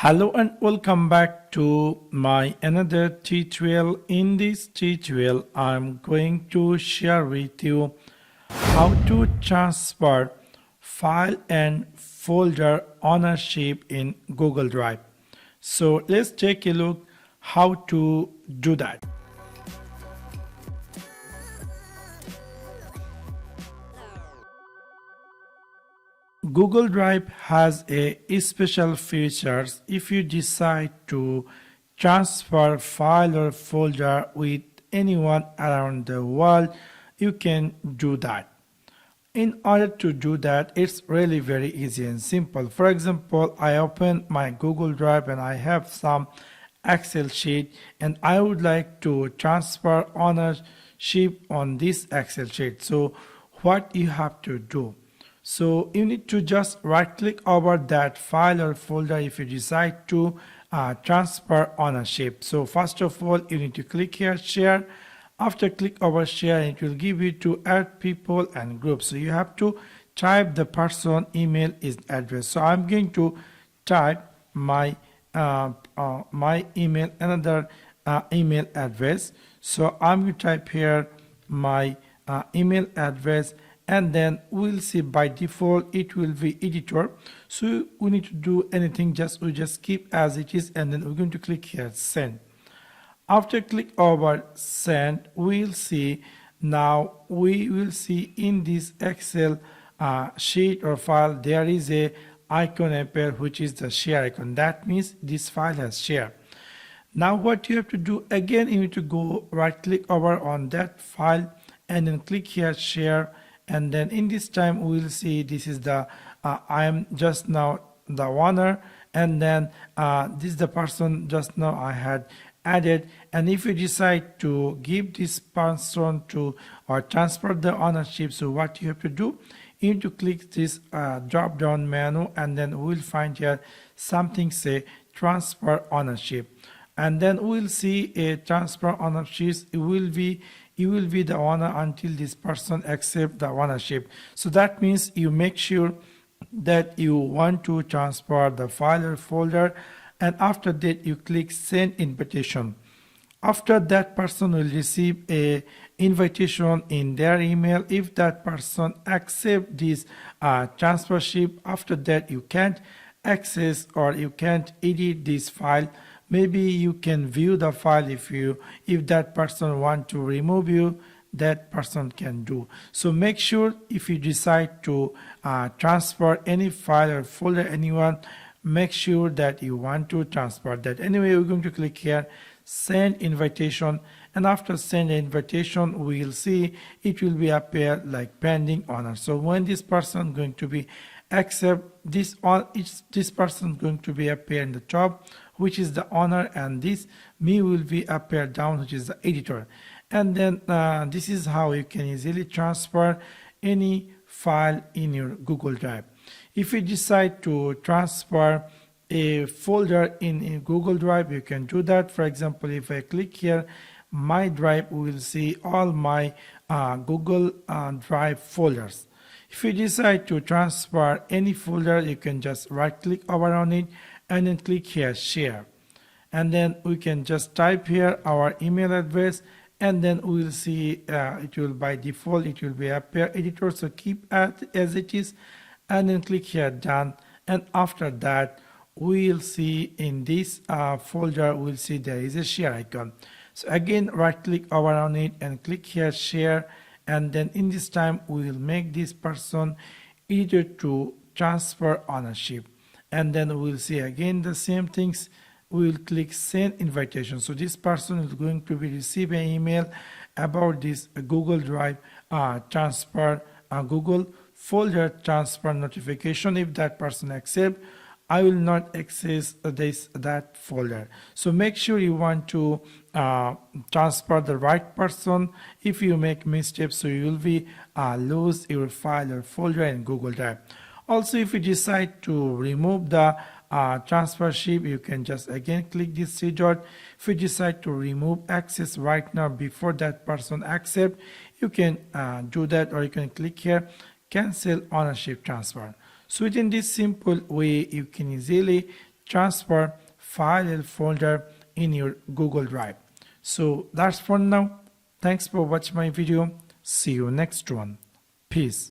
Hello and welcome back to my another tutorial. In this tutorial, I'm going to share with you how to transfer file and folder ownership in Google Drive. So let's take a look how to do that. Google Drive has a special features if you decide to transfer file or folder with anyone around the world, you can do that. In order to do that, it's really very easy and simple. For example, I open my Google Drive and I have some Excel sheet and I would like to transfer ownership on this Excel sheet. So what you have to do? So you need to just right click over that file or folder if you decide to transfer ownership. So first of all, you need to click here share. After click over share, it will give you to add people and groups. So you have to type the person email is address. So I'm going to type my my email, another email address. So I'm going to type here my email address, and then we'll see by default it will be editor. So we need to do anything, we just keep as it is, and then we're going to click here send. After click over send, we'll see now we will see in this Excel sheet or file there is a icon appear, which is the share icon. That means this file has share. Now what you have to do, again you need to go right click over on that file and then click here share, and then in this time we'll see this is the I am just now the owner, and then this is the person just now I had added. And if you decide to give this person to or transfer the ownership, so what you have to do, you need to click this drop down menu, and then we'll find here something say transfer ownership, and then we'll see a transfer ownership. You will be the owner until this person accept the ownership. So that means you make sure that you want to transfer the file or folder, and after that you click send invitation. After that person will receive a invitation in their email. If that person accept this transfership, after that you can't access or you can't edit this file. Maybe you can view the file if that person want to remove you, that person can do. So make sure if you decide to transfer any file or folder anyone, make sure that you want to transfer that. Anyway, we're going to click here send invitation, and after send invitation we'll see it will be appear like pending honor. So when this person going to be accept this on, this person going to be appear in the top, which is the owner, and this me will be appear down, which is the editor. And then this is how you can easily transfer any file in your Google Drive. If you decide to transfer a folder in Google Drive, you can do that. For example, if I click here my drive, we will see all my Google Drive folders. If you decide to transfer any folder, you can just right click over on it and then click here share, and then we can just type here our email address, and then we will see it will by default it will be appear editor. So keep as it is, and then click here done, and after that we'll see in this folder we'll see there is a share icon. So again right click over on it and click here share, and then in this time we will make this person editor to transfer ownership, and then we'll see again the same things. We will click send invitation. So this person is going to be receive an email about this Google Drive transfer, Google folder transfer notification. If that person accept, I will not access that folder. So make sure you want to transfer the right person. If you make mistakes, so you will be lose your file or folder in Google Drive. Also, if you decide to remove the transfership, you can just again click this three dot. If you decide to remove access right now before that person accept, you can do that, or you can click here cancel ownership transfer. So within this simple way, you can easily transfer file or folder in your Google Drive. So that's for now. Thanks for watching my video. See you next one. Peace.